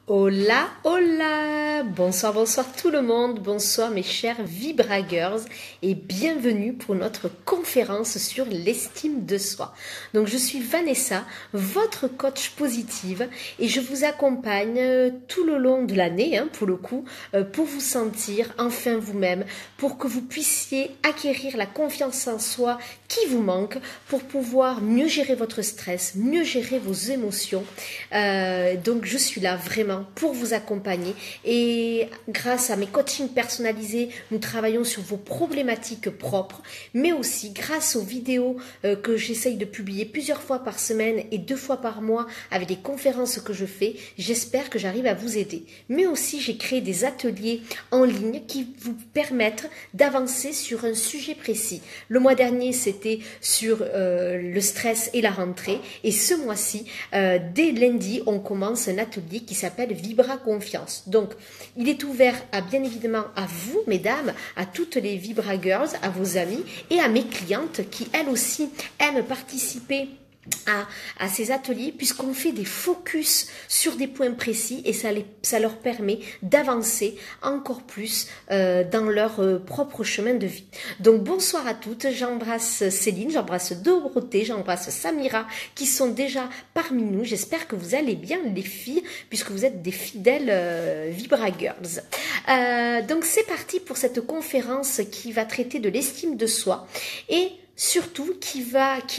Hola, hola! Bonsoir, bonsoir tout le monde, bonsoir mes chers Vibra Girls et bienvenue pour notre conférence sur l'estime de soi. Donc je suis Vanessa, votre coach positive et je vous accompagne tout le long de l'année, pour le coup, pour vous sentir enfin vous-même, pour que vous puissiez acquérir la confiance en soi qui vous manque, pour pouvoir mieux gérer votre stress, mieux gérer vos émotions. Donc je suis là vraiment pour vous accompagner et grâce à mes coachings personnalisés, nous travaillons sur vos problématiques propres, mais aussi grâce aux vidéos que j'essaye de publier plusieurs fois par semaine et 2 fois par mois avec des conférences que je fais. J'espère que j'arrive à vous aider. Mais aussi, j'ai créé des ateliers en ligne qui vous permettent d'avancer sur un sujet précis. Le mois dernier, c'était sur le stress et la rentrée. Et ce mois-ci, dès lundi, on commence un atelier qui s'appelle Vibra Confiance. Donc, il est ouvert bien évidemment à vous, mesdames, à toutes les Vibra Girls, à vos amis et à mes clientes qui, elles aussi, aiment participer à ces ateliers puisqu'on fait des focus sur des points précis et ça leur permet d'avancer encore plus dans leur propre chemin de vie. Donc bonsoir à toutes, j'embrasse Céline, j'embrasse Dorothée, j'embrasse Samira qui sont déjà parmi nous. J'espère que vous allez bien les filles puisque vous êtes des fidèles Vibra Girls. Donc c'est parti pour cette conférence qui va traiter de l'estime de soi et surtout qui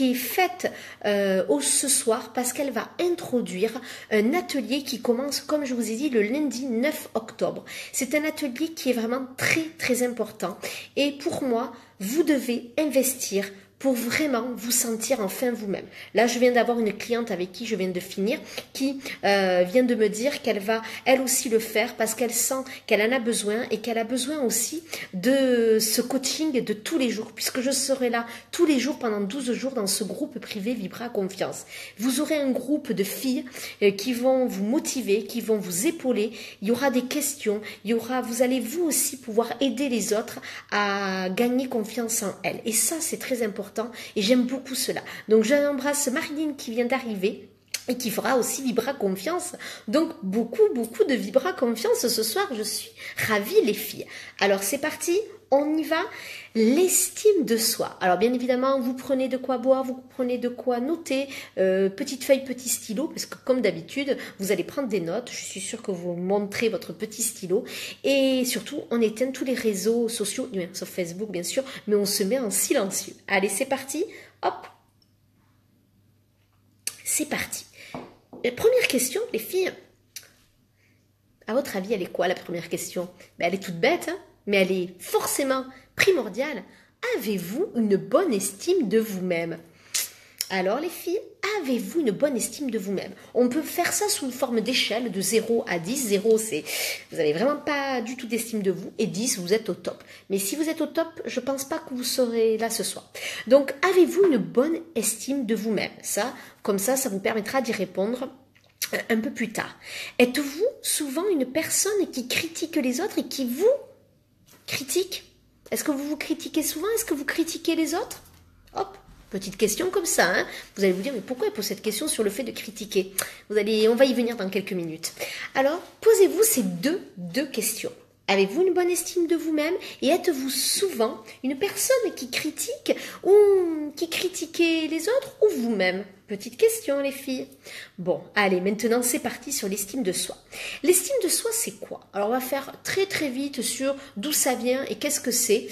est faite ce soir parce qu'elle va introduire un atelier qui commence, comme je vous ai dit, le lundi 9 octobre. C'est un atelier qui est vraiment très très important et pour moi, vous devez investir pour vraiment vous sentir enfin vous-même. Là, je viens d'avoir une cliente avec qui je viens de finir, qui vient de me dire qu'elle va elle aussi le faire parce qu'elle sent qu'elle en a besoin et qu'elle a besoin aussi de ce coaching de tous les jours, puisque je serai là tous les jours pendant 12 jours dans ce groupe privé Vibra Confiance. Vous aurez un groupe de filles qui vont vous motiver, qui vont vous épauler. Il y aura des questions, vous allez vous aussi pouvoir aider les autres à gagner confiance en elles. Et ça, c'est très important. Et j'aime beaucoup cela. Donc j'embrasse Marilyn qui vient d'arriver et qui fera aussi Vibra Confiance. Donc beaucoup de Vibra Confiance ce soir. Je suis ravie les filles. Alors c'est parti, on y va. L'estime de soi. Alors bien évidemment, vous prenez de quoi boire, vous prenez de quoi noter, petite feuille, petit stylo, parce que comme d'habitude, vous allez prendre des notes. Je suis sûre que vous montrez votre petit stylo. Et surtout, on éteint tous les réseaux sociaux, sauf Facebook bien sûr, mais on se met en silencieux. Allez, c'est parti. Hop. C'est parti. La première question, les filles. À votre avis, elle est quoi la première question? Elle est toute bête, mais elle est forcément primordiale. Avez-vous une bonne estime de vous-même? Alors les filles, avez-vous une bonne estime de vous-même? On peut faire ça sous une forme d'échelle de 0 à 10. 0, c'est vous n'avez vraiment pas du tout d'estime de vous et 10, vous êtes au top. Mais si vous êtes au top, je ne pense pas que vous serez là ce soir. Donc, avez-vous une bonne estime de vous-même? Comme ça vous permettra d'y répondre un peu plus tard. Êtes-vous souvent une personne qui critique les autres et qui vous critique? Est-ce que vous vous critiquez souvent? Est-ce que vous critiquez les autres? Hop, petite question comme ça. Vous allez vous dire, mais pourquoi il pose cette question sur le fait de critiquer? On va y venir dans quelques minutes. Alors, posez-vous ces deux questions. Avez-vous une bonne estime de vous-même et êtes-vous souvent une personne qui critique ou qui critiquez les autres ou vous-même? Petite question les filles. Bon, allez, maintenant c'est parti sur l'estime de soi. L'estime de soi, c'est quoi? Alors on va faire très très vite sur d'où ça vient et qu'est-ce que c'est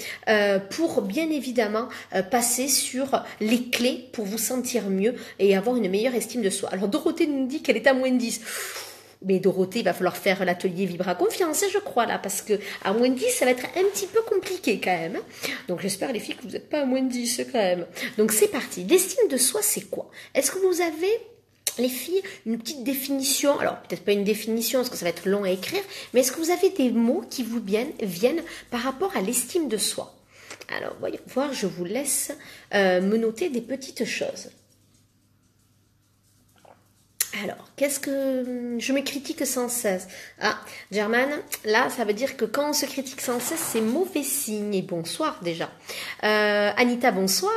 pour bien évidemment passer sur les clés pour vous sentir mieux et avoir une meilleure estime de soi. Alors Dorothée nous dit qu'elle est à moins 10. Mais Dorothée, il va falloir faire l'atelier Vibra Confiance, je crois, là, parce que à moins 10, ça va être un petit peu compliqué quand même. Donc j'espère, les filles, que vous n'êtes pas à moins 10 quand même. Donc c'est parti. L'estime de soi, c'est quoi? Est-ce que vous avez, les filles, une petite définition? Alors peut-être pas une définition, parce que ça va être long à écrire, mais est-ce que vous avez des mots qui vous viennent par rapport à l'estime de soi? Alors, voyons voir, je vous laisse me noter des petites choses. Alors, qu'est-ce que je me critique sans cesse? Ah, Germaine, là, ça veut dire que quand on se critique sans cesse, c'est mauvais signe. Et bonsoir déjà. Anita, bonsoir.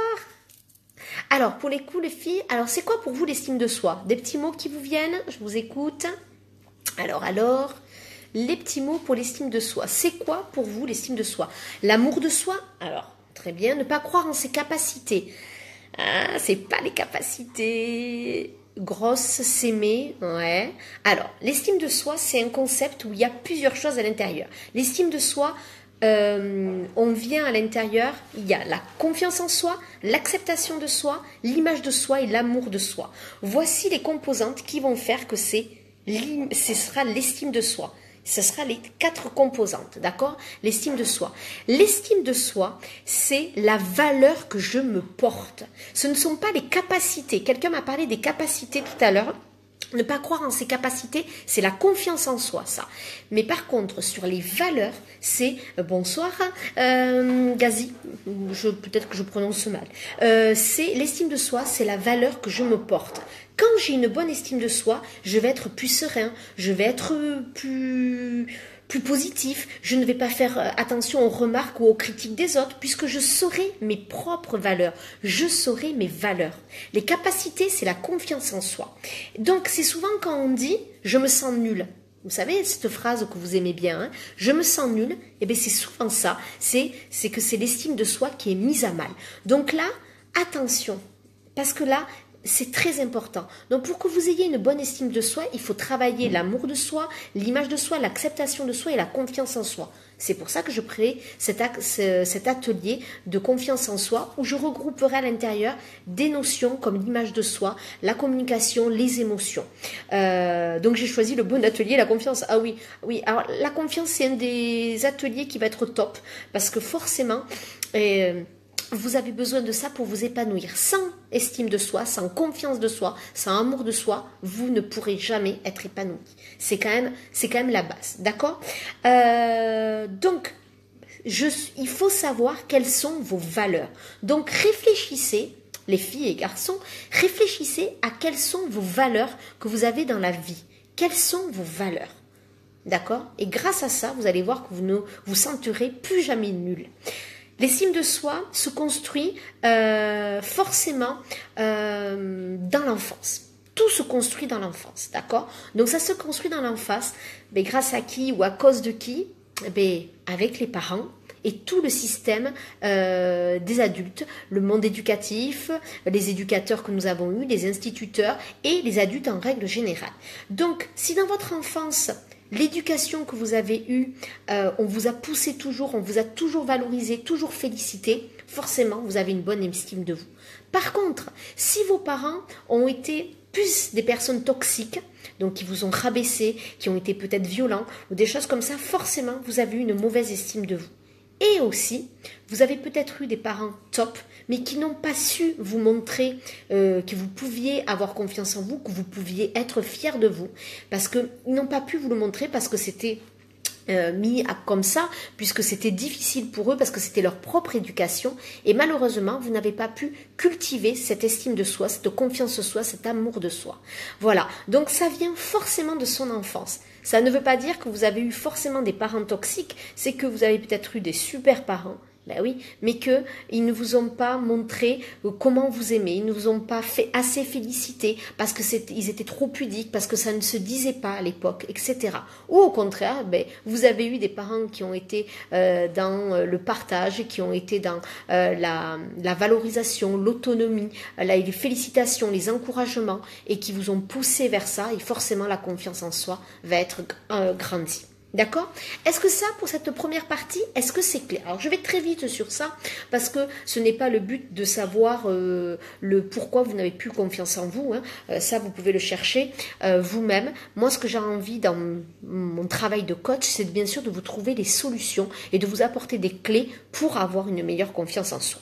Alors, pour les coups, les filles, alors c'est quoi pour vous l'estime de soi? Des petits mots qui vous viennent? Je vous écoute. Alors, les petits mots pour l'estime de soi. C'est quoi pour vous l'estime de soi? L'amour de soi? Alors, très bien, ne pas croire en ses capacités. Ah, c'est pas les capacités grosses, s'aimer, ouais. Alors, l'estime de soi, c'est un concept où il y a plusieurs choses à l'intérieur. L'estime de soi, on vient à l'intérieur, il y a la confiance en soi, l'acceptation de soi, l'image de soi et l'amour de soi. Voici les composantes qui vont faire que ce sera l'estime de soi. Ce sera les 4 composantes, d'accord? L'estime de soi. L'estime de soi, c'est la valeur que je me porte. Ce ne sont pas les capacités. Quelqu'un m'a parlé des capacités tout à l'heure. Ne pas croire en ses capacités, c'est la confiance en soi, ça. Mais par contre, sur les valeurs, c'est bonsoir, Gazi. Peut-être que je prononce mal. C'est l'estime de soi, c'est la valeur que je me porte. Quand j'ai une bonne estime de soi, je vais être plus serein, je vais être plus positif, je ne vais pas faire attention aux remarques ou aux critiques des autres, puisque je saurai mes propres valeurs, je saurai mes valeurs. Les capacités, c'est la confiance en soi. Donc, c'est souvent quand on dit « je me sens nul ». Vous savez, cette phrase que vous aimez bien, hein, « je me sens nul », eh bien c'est souvent ça, c'est que c'est l'estime de soi qui est mise à mal. Donc là, attention, parce que là, c'est très important. Donc, pour que vous ayez une bonne estime de soi, il faut travailler l'amour de soi, l'image de soi, l'acceptation de soi et la confiance en soi. C'est pour ça que je crée cet atelier de confiance en soi où je regrouperai à l'intérieur des notions comme l'image de soi, la communication, les émotions. Donc, j'ai choisi le bon atelier, la confiance. Ah oui, oui. Alors, la confiance, c'est un des ateliers qui va être top parce que forcément... vous avez besoin de ça pour vous épanouir. Sans estime de soi, sans confiance de soi, sans amour de soi, vous ne pourrez jamais être épanoui. C'est quand même la base, d'accord? Donc, il faut savoir quelles sont vos valeurs. Donc, réfléchissez, les filles et garçons, réfléchissez à quelles sont vos valeurs que vous avez dans la vie. Quelles sont vos valeurs? D'accord? Et grâce à ça, vous allez voir que vous ne vous sentirez plus jamais nul. L'estime de soi se construit forcément dans l'enfance. Tout se construit dans l'enfance, d'accord? Donc ça se construit dans l'enfance, mais grâce à qui ou à cause de qui? Avec les parents et tout le système des adultes, le monde éducatif, les éducateurs que nous avons eus, les instituteurs et les adultes en règle générale. Donc, si dans votre enfance, l'éducation que vous avez eue, on vous a poussé toujours, on vous a toujours valorisé, toujours félicité, forcément, vous avez une bonne estime de vous. Par contre, si vos parents ont été plus des personnes toxiques, donc qui vous ont rabaissé, qui ont été peut-être violents, ou des choses comme ça, forcément, vous avez eu une mauvaise estime de vous. Et aussi, vous avez peut-être eu des parents top, mais qui n'ont pas su vous montrer que vous pouviez avoir confiance en vous, que vous pouviez être fier de vous, parce qu'ils n'ont pas pu vous le montrer, parce que c'était comme ça, puisque c'était difficile pour eux, parce que c'était leur propre éducation, et malheureusement, vous n'avez pas pu cultiver cette estime de soi, cette confiance en soi, cet amour de soi. Voilà, donc ça vient forcément de son enfance. Ça ne veut pas dire que vous avez eu forcément des parents toxiques, c'est que vous avez peut-être eu des super parents, ben oui, mais qu'ils ne vous ont pas montré comment vous aimer, ils ne vous ont pas fait assez féliciter parce que ils étaient trop pudiques, parce que ça ne se disait pas à l'époque, etc. Ou au contraire, vous avez eu des parents qui ont été dans le partage, qui ont été dans la valorisation, l'autonomie, les félicitations, les encouragements, et qui vous ont poussé vers ça, et forcément la confiance en soi va être grandie. D'accord? Est-ce que ça, pour cette première partie, est-ce que c'est clair? Alors, je vais très vite sur ça, parce que ce n'est pas le but de savoir le pourquoi vous n'avez plus confiance en vous. Hein. Ça, vous pouvez le chercher vous-même. Moi, ce que j'ai envie dans mon travail de coach, c'est bien sûr de vous trouver des solutions et de vous apporter des clés pour avoir une meilleure confiance en soi.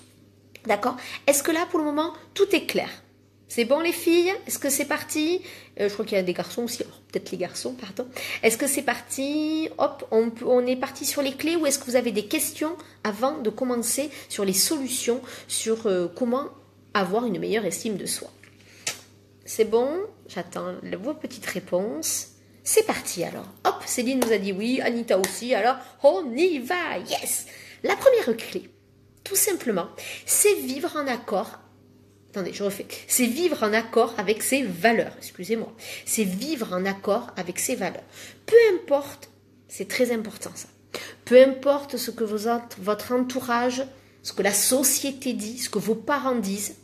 D'accord? Est-ce que là, pour le moment, tout est clair? C'est bon les filles? Est-ce que c'est parti? Je crois qu'il y a des garçons aussi. Alors, peut-être les garçons, pardon. Est-ce que c'est parti? Hop, on est parti sur les clés, ou est-ce que vous avez des questions avant de commencer sur les solutions, sur comment avoir une meilleure estime de soi? C'est bon? J'attends vos petites réponses. C'est parti alors. Hop, Céline nous a dit oui, Anita aussi, alors on y va, yes! La première clé, tout simplement, c'est vivre en accord Attendez, je refais. C'est vivre en accord avec ses valeurs. Excusez-moi. C'est vivre en accord avec ses valeurs. Peu importe, c'est très important ça. Peu importe ce que votre entourage, ce que la société dit, ce que vos parents disent,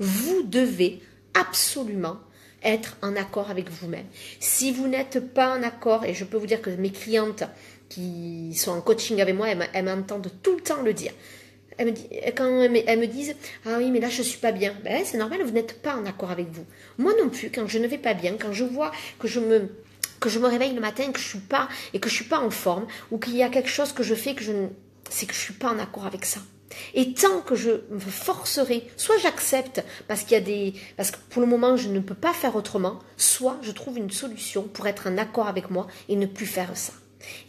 vous devez absolument être en accord avec vous-même. Si vous n'êtes pas en accord, et je peux vous dire que mes clientes qui sont en coaching avec moi, elles m'entendent tout le temps le dire. Quand elles me disent « Ah oui, mais là, je ne suis pas bien. » Ben, c'est normal, vous n'êtes pas en accord avec vous. Moi non plus, quand je ne vais pas bien, quand je vois que je me réveille le matin, que je suis pas en forme, ou qu'il y a quelque chose que je fais, c'est que je ne suis pas en accord avec ça. Et tant que je me forcerai, soit j'accepte parce que pour le moment je ne peux pas faire autrement, soit je trouve une solution pour être en accord avec moi et ne plus faire ça.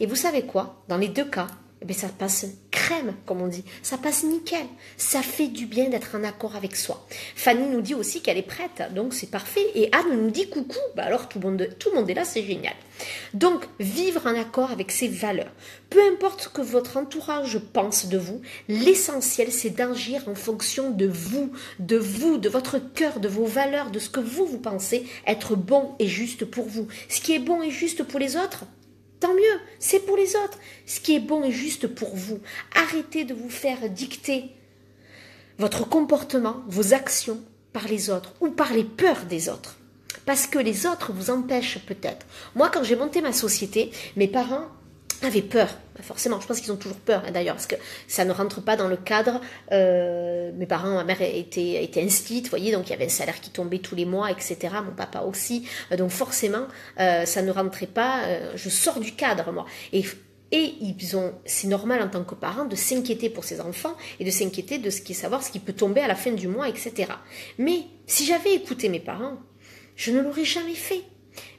Et vous savez quoi? Dans les deux cas, eh bien, ça passe crème, comme on dit. Ça passe nickel. Ça fait du bien d'être en accord avec soi. Fanny nous dit aussi qu'elle est prête, donc c'est parfait. Et Anne nous dit coucou. Bah alors tout le monde est là, c'est génial. Donc, vivre en accord avec ses valeurs. Peu importe ce que votre entourage pense de vous, l'essentiel c'est d'agir en fonction de vous, de votre cœur, de vos valeurs, de ce que vous pensez être bon et juste pour vous. Ce qui est bon et juste pour les autres, tant mieux, c'est pour les autres. Ce qui est bon et juste pour vous. Arrêtez de vous faire dicter votre comportement, vos actions par les autres ou par les peurs des autres. Parce que les autres vous empêchent peut-être. Moi, quand j'ai monté ma société, mes parents avaient peur. Forcément, je pense qu'ils ont toujours peur d'ailleurs, parce que ça ne rentre pas dans le cadre. Mes parents, ma mère était institute, vous voyez, donc il y avait un salaire qui tombait tous les mois, etc. Mon papa aussi. Donc forcément, ça ne rentrait pas. Je sors du cadre, moi. Et c'est normal en tant que parent de s'inquiéter pour ses enfants et de s'inquiéter de savoir ce qui peut tomber à la fin du mois, etc. Mais si j'avais écouté mes parents, je ne l'aurais jamais fait.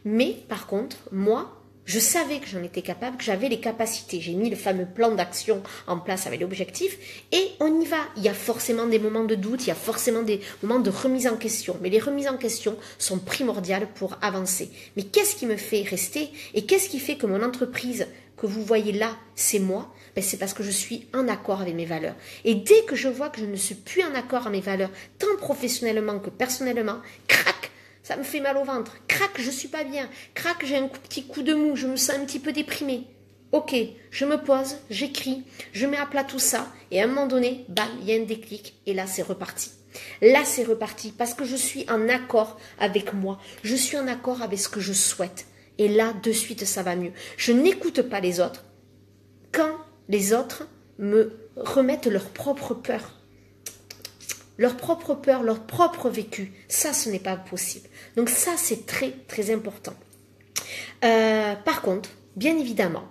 Mais par contre, moi, je savais que j'en étais capable, que j'avais les capacités. J'ai mis le fameux plan d'action en place avec l'objectif et on y va. Il y a forcément des moments de doute, il y a forcément des moments de remise en question. Mais les remises en question sont primordiales pour avancer. Mais qu'est-ce qui me fait rester et qu'est-ce qui fait que mon entreprise que vous voyez là, c'est moi? Ben, c'est parce que je suis en accord avec mes valeurs. Et dès que je vois que je ne suis plus en accord avec mes valeurs, tant professionnellement que personnellement, crac, ça me fait mal au ventre. Crac, je suis pas bien. Crac, j'ai un petit coup de mou, je me sens un petit peu déprimée. Ok, je me pose, j'écris, je mets à plat tout ça, et à un moment donné, bam, il y a un déclic, et là c'est reparti. Là c'est reparti, parce que je suis en accord avec moi, je suis en accord avec ce que je souhaite. Et là, de suite, ça va mieux. Je n'écoute pas les autres quand les autres me remettent leur propre peur. Leur propre peur, leur propre vécu. Ça, ce n'est pas possible. Donc ça, c'est très, très important. Par contre, bien évidemment,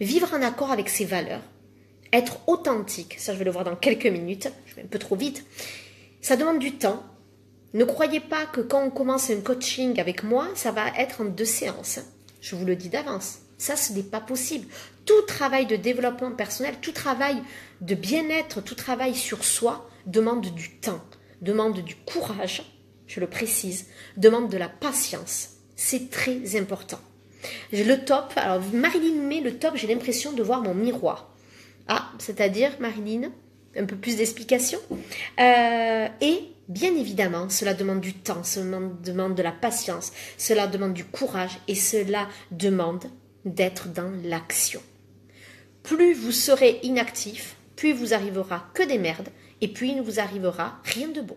vivre en accord avec ses valeurs, être authentique, ça je vais le voir dans quelques minutes, je vais un peu trop vite, ça demande du temps. Ne croyez pas que quand on commence un coaching avec moi, ça va être en 2 séances. Je vous le dis d'avance. Ça, ce n'est pas possible. Tout travail de développement personnel, tout travail de bien-être, tout travail sur soi demande du temps, demande du courage, je le précise, demande de la patience. C'est très important. Le top, alors Marilyn met le top, j'ai l'impression de voir mon miroir. Ah, c'est-à-dire, Marilyn, un peu plus d'explications. Et bien évidemment, cela demande du temps, cela demande de la patience, cela demande du courage et cela demande d'être dans l'action. Plus vous serez inactif, plus il vous arrivera que des merdes et puis il ne vous arrivera rien de bon.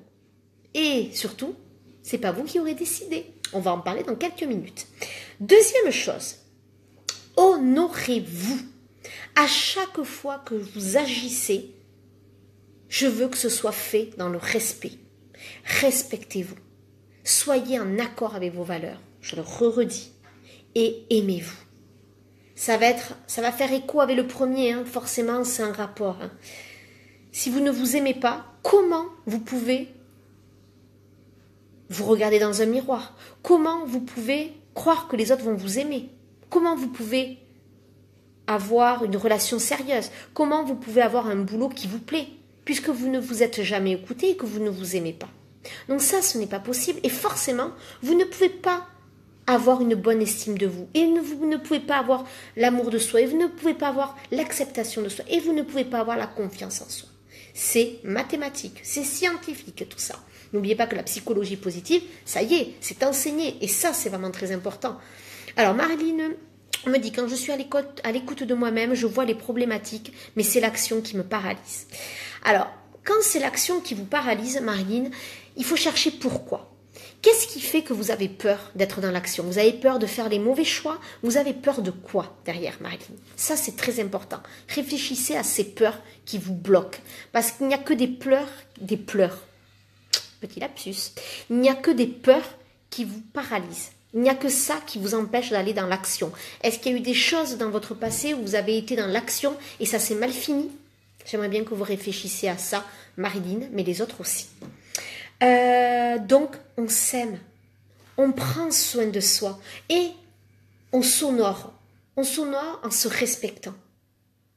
Et surtout, c'est pas vous qui aurez décidé. On va en parler dans quelques minutes. Deuxième chose, honorez-vous. À chaque fois que vous agissez, je veux que ce soit fait dans le respect. Respectez-vous. Soyez en accord avec vos valeurs. Je le redis. Et aimez-vous. Ça va faire écho avec le premier, hein. Forcément, c'est un rapport. Hein. Si vous ne vous aimez pas, comment vous pouvez vous regarder dans un miroir? Comment vous pouvez croire que les autres vont vous aimer? Comment vous pouvez avoir une relation sérieuse? Comment vous pouvez avoir un boulot qui vous plaît? Puisque vous ne vous êtes jamais écouté et que vous ne vous aimez pas. Donc ça, ce n'est pas possible. Et forcément, vous ne pouvez pas avoir une bonne estime de vous. Et vous ne pouvez pas avoir l'amour de soi. Et vous ne pouvez pas avoir l'acceptation de soi. Et vous ne pouvez pas avoir la confiance en soi. C'est mathématique, c'est scientifique tout ça. N'oubliez pas que la psychologie positive, ça y est, c'est enseigné. Et ça, c'est vraiment très important. Alors, Marilyn me dit, quand je suis à l'écoute de moi-même, je vois les problématiques, mais c'est l'action qui me paralyse. Alors, quand c'est l'action qui vous paralyse, Marilyn, il faut chercher pourquoi. Qu'est-ce qui fait que vous avez peur d'être dans l'action? Vous avez peur de faire les mauvais choix? Vous avez peur de quoi derrière, Marilyn? Ça, c'est très important. Réfléchissez à ces peurs qui vous bloquent. Parce qu'il n'y a que des pleurs. Petit lapsus. Il n'y a que des peurs qui vous paralysent. Il n'y a que ça qui vous empêche d'aller dans l'action. Est-ce qu'il y a eu des choses dans votre passé où vous avez été dans l'action et ça s'est mal fini? J'aimerais bien que vous réfléchissiez à ça, Marilyn, mais les autres aussi. Donc, on s'aime, on prend soin de soi et on s'honore. On s'honore en se respectant.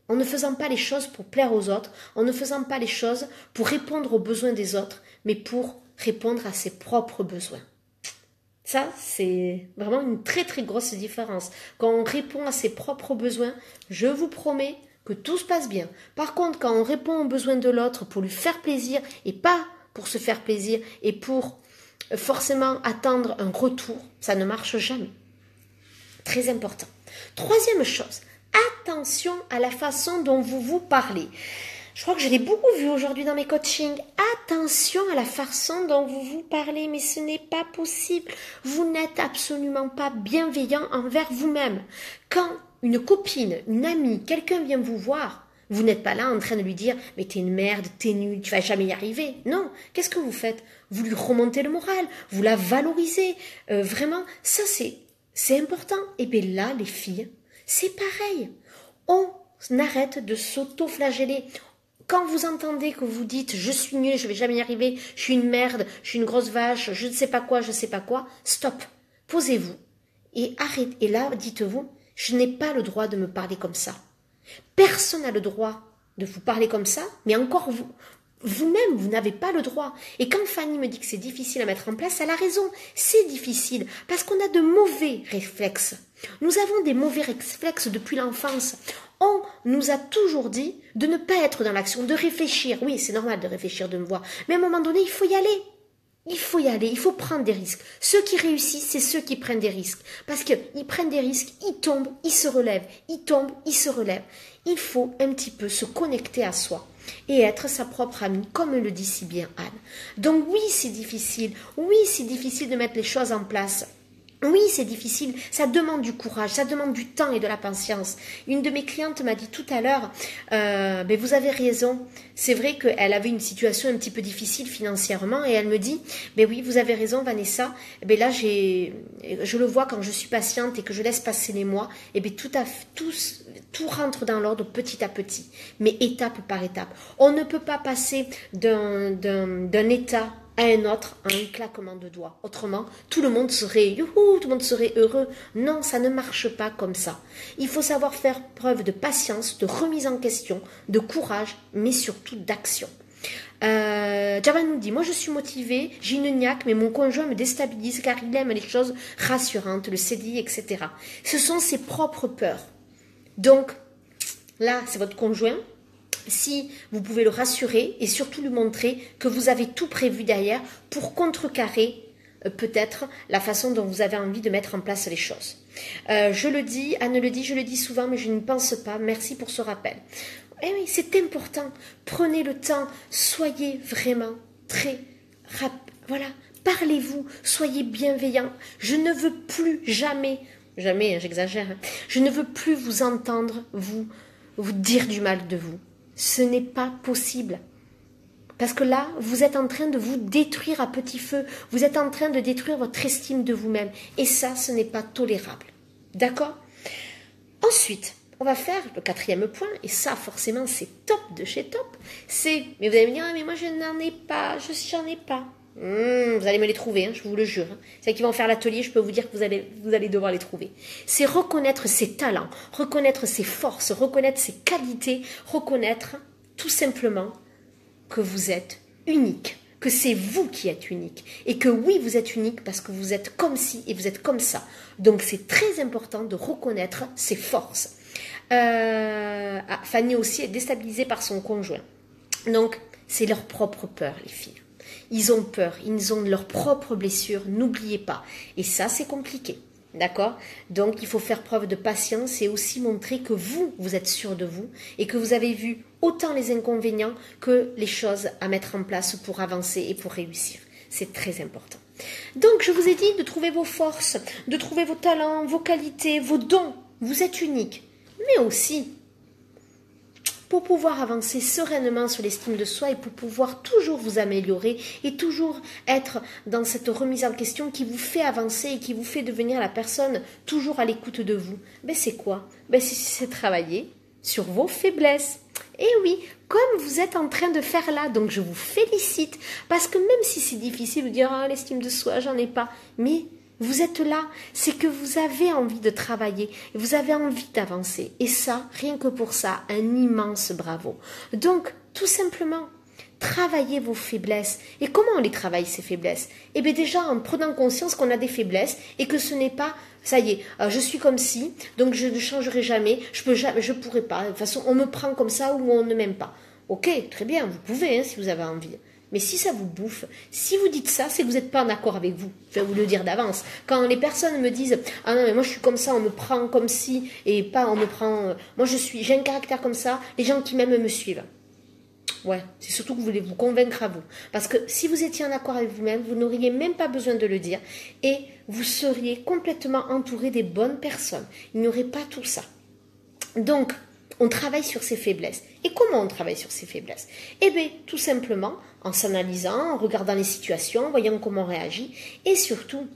En ne faisant pas les choses pour plaire aux autres, en ne faisant pas les choses pour répondre aux besoins des autres, mais pour répondre à ses propres besoins. Ça, c'est vraiment une très très grosse différence. Quand on répond à ses propres besoins, je vous promets que tout se passe bien. Par contre, quand on répond aux besoins de l'autre pour lui faire plaisir et pas pour se faire plaisir et pour forcément attendre un retour, ça ne marche jamais. Très important. Troisième chose, attention à la façon dont vous vous parlez. Je crois que je l'ai beaucoup vu aujourd'hui dans mes coachings. Attention à la façon dont vous vous parlez, mais ce n'est pas possible. Vous n'êtes absolument pas bienveillant envers vous-même. Quand une copine, une amie, quelqu'un vient vous voir, vous n'êtes pas là en train de lui dire « mais t'es une merde, t'es nulle, tu vas jamais y arriver ». Non, qu'est-ce que vous faites? Vous lui remontez le moral, vous la valorisez. Vraiment, ça c'est important. Et bien là, les filles, c'est pareil. On arrête de s'auto-flageller. Quand vous entendez que vous dites « je suis nulle, je vais jamais y arriver, je suis une merde, je suis une grosse vache, je ne sais pas quoi, stop, posez-vous. Et arrêtez. Et là, dites-vous « je n'ai pas le droit de me parler comme ça ». Personne n'a le droit de vous parler comme ça, mais encore vous-même, vous n'avez pas le droit. Et quand Fanny me dit que c'est difficile à mettre en place, elle a raison. C'est difficile parce qu'on a de mauvais réflexes. Nous avons des mauvais réflexes depuis l'enfance. On nous a toujours dit de ne pas être dans l'action, de réfléchir. Oui, c'est normal de réfléchir, de me voir. Mais à un moment donné, il faut y aller. Il faut y aller, il faut prendre des risques. Ceux qui réussissent, c'est ceux qui prennent des risques. Parce qu'ils prennent des risques, ils tombent, ils se relèvent. Ils tombent, ils se relèvent. Il faut un petit peu se connecter à soi et être sa propre amie, comme le dit si bien Anne. Donc oui, c'est difficile. Oui, c'est difficile de mettre les choses en place. Oui, c'est difficile, ça demande du courage, ça demande du temps et de la patience. Une de mes clientes m'a dit tout à l'heure, vous avez raison, c'est vrai qu'elle avait une situation un petit peu difficile financièrement et elle me dit, oui, vous avez raison Vanessa, là je le vois quand je suis patiente et que je laisse passer les mois, tout rentre dans l'ordre petit à petit, mais étape par étape. On ne peut pas passer d'un état à un autre en un claquement de doigts. Autrement, tout le monde serait youhou, tout le monde serait heureux. Non, ça ne marche pas comme ça. Il faut savoir faire preuve de patience, de remise en question, de courage, mais surtout d'action. Javan nous dit, moi je suis motivée, j'ai une niaque, mais mon conjoint me déstabilise car il aime les choses rassurantes, le CDI, etc. Ce sont ses propres peurs. Donc, là, c'est votre conjoint. Si vous pouvez le rassurer et surtout lui montrer que vous avez tout prévu derrière pour contrecarrer peut-être la façon dont vous avez envie de mettre en place les choses. Je le dis, Anne le dit, je le dis souvent, mais je ne pense pas. Merci pour ce rappel. Eh oui, c'est important. Prenez le temps. Soyez vraiment très voilà, parlez-vous. Soyez bienveillants. Je ne veux plus jamais, j'exagère, je ne veux plus vous entendre vous dire du mal de vous. Ce n'est pas possible. Parce que là, vous êtes en train de vous détruire à petit feu. Vous êtes en train de détruire votre estime de vous-même. Et ça, ce n'est pas tolérable. D'accord? Ensuite, on va faire le quatrième point. Et ça, forcément, c'est top de chez top. Mais vous allez me dire, mais moi, je n'en ai pas. J'en ai pas. Vous allez me les trouver, hein, je vous le jure. C'est qui vont faire l'atelier, je peux vous dire que vous allez devoir les trouver. C'est reconnaître ses talents, reconnaître ses forces, reconnaître ses qualités, reconnaître tout simplement que vous êtes unique, que c'est vous qui êtes unique. Et que oui, vous êtes unique parce que vous êtes comme ci et vous êtes comme ça. Donc c'est très important de reconnaître ses forces. Fanny aussi est déstabilisée par son conjoint. Donc c'est leur propre peur, les filles. Ils ont peur, ils ont leurs propres blessures, n'oubliez pas. Et ça, c'est compliqué. D'accord? Donc, il faut faire preuve de patience et aussi montrer que vous êtes sûr de vous et que vous avez vu autant les inconvénients que les choses à mettre en place pour avancer et pour réussir. C'est très important. Donc, je vous ai dit de trouver vos forces, de trouver vos talents, vos qualités, vos dons. Vous êtes unique. Mais aussi, pour pouvoir avancer sereinement sur l'estime de soi et pour pouvoir toujours vous améliorer et toujours être dans cette remise en question qui vous fait avancer et qui vous fait devenir la personne toujours à l'écoute de vous, ben c'est quoi? Ben c'est travailler sur vos faiblesses. Et oui, comme vous êtes en train de faire là, donc je vous félicite, parce que même si c'est difficile de dire « Ah, l'estime de soi, j'en ai pas », mais vous êtes là, c'est que vous avez envie de travailler, vous avez envie d'avancer. Et ça, rien que pour ça, un immense bravo. Donc, tout simplement, travaillez vos faiblesses. Et comment on les travaille, ces faiblesses? Eh bien déjà, en prenant conscience qu'on a des faiblesses et que ce n'est pas, ça y est, je suis comme ci, donc je ne changerai jamais, je pourrai pas. De toute façon, on me prend comme ça ou on ne m'aime pas. Ok, très bien, vous pouvez si vous avez envie. Mais si ça vous bouffe, si vous dites ça, c'est que vous n'êtes pas en accord avec vous. Je vais vous le dire d'avance. Quand les personnes me disent « Ah non, mais moi je suis comme ça, on me prend comme ci, et pas on me prend... Moi j'ai un caractère comme ça, les gens qui m'aiment me suivent. » Ouais, c'est surtout que vous voulez vous convaincre à vous. Parce que si vous étiez en accord avec vous-même, vous n'auriez même pas besoin de le dire. Et vous seriez complètement entouré des bonnes personnes. Il n'y aurait pas tout ça. Donc, on travaille sur ses faiblesses. Et comment on travaille sur ses faiblesses? Eh bien, tout simplement en s'analysant, en regardant les situations, en voyant comment on réagit. Et surtout,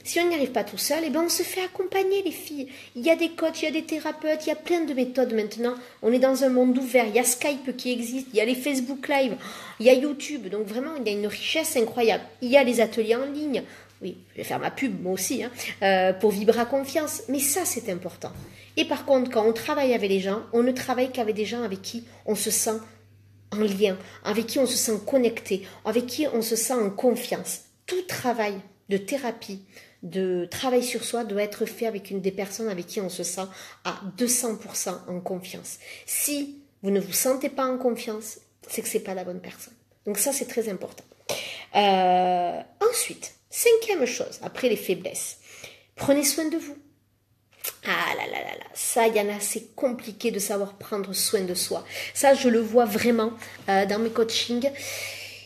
si on n'y arrive pas tout seul, eh bien, on se fait accompagner, les filles. Il y a des coachs, il y a des thérapeutes, il y a plein de méthodes maintenant. On est dans un monde ouvert. Il y a Skype qui existe, il y a les Facebook Live, il y a YouTube. Donc vraiment, il y a une richesse incroyable. Il y a les ateliers en ligne. Oui, je vais faire ma pub, moi aussi, pour Vibra Confiance. Mais ça, c'est important. Et par contre, quand on travaille avec les gens, on ne travaille qu'avec des gens avec qui on se sent en lien, avec qui on se sent connecté, avec qui on se sent en confiance. Tout travail de thérapie, de travail sur soi doit être fait avec une des personnes avec qui on se sent à 200% en confiance. Si vous ne vous sentez pas en confiance, c'est que ce n'est pas la bonne personne. Donc ça, c'est très important. Ensuite, cinquième chose, après les faiblesses, prenez soin de vous. Ah là là là là, ça, il y en a, c'est compliqué de savoir prendre soin de soi. Ça, je le vois vraiment dans mes coachings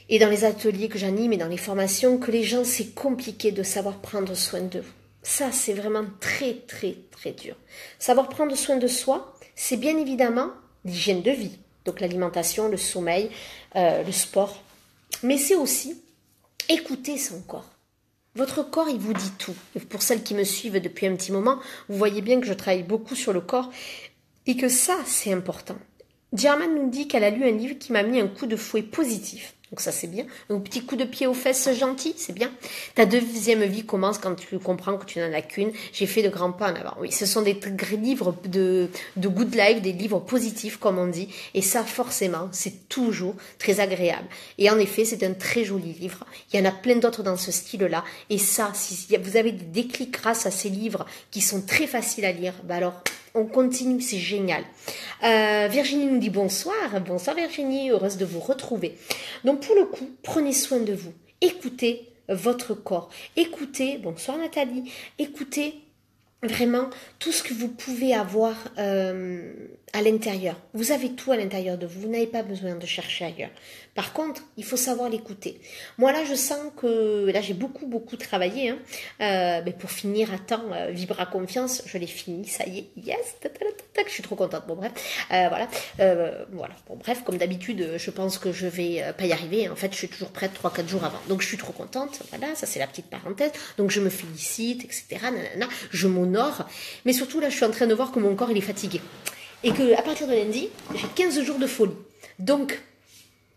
et dans les ateliers que j'anime et dans les formations, que les gens, c'est compliqué de savoir prendre soin de vous. Ça, c'est vraiment très, très, très dur. Savoir prendre soin de soi, c'est bien évidemment l'hygiène de vie, donc l'alimentation, le sommeil, le sport, mais c'est aussi écouter son corps. Votre corps, il vous dit tout. Et pour celles qui me suivent depuis un petit moment, vous voyez bien que je travaille beaucoup sur le corps et que ça, c'est important. Germaine nous dit qu'elle a lu un livre qui m'a mis un coup de fouet positif. Donc ça, c'est bien. Un petit coup de pied aux fesses gentil, c'est bien. Ta deuxième vie commence quand tu comprends que tu n'en as qu'une. J'ai fait de grands pas en avant. Oui, ce sont des livres de good life, des livres positifs, comme on dit. Et ça, forcément, c'est toujours très agréable. Et en effet, c'est un très joli livre. Il y en a plein d'autres dans ce style-là. Et ça, si vous avez des déclics grâce à ces livres qui sont très faciles à lire, bah alors... on continue, c'est génial. Virginie nous dit bonsoir. Bonsoir Virginie, heureuse de vous retrouver. Donc pour le coup, prenez soin de vous. Écoutez votre corps. Écoutez, bonsoir Nathalie, écoutez vraiment tout ce que vous pouvez avoir à l'intérieur. Vous avez tout à l'intérieur de vous. Vous n'avez pas besoin de chercher ailleurs. Par contre, il faut savoir l'écouter. Moi là, je sens que là j'ai beaucoup travaillé. Mais pour finir à temps, Vibra Confiance, je l'ai fini. Ça y est, yes. Je suis trop contente. Bon bref, voilà. Bon bref, comme d'habitude, je pense que je vais pas y arriver. En fait, je suis toujours prête 3-4 jours avant. Donc je suis trop contente. Voilà, ça c'est la petite parenthèse. Donc je me félicite, etc. Nanana, je m'honore. Mais surtout là, je suis en train de voir que mon corps il est fatigué. Et qu'à partir de lundi, j'ai 15 jours de folie. Donc,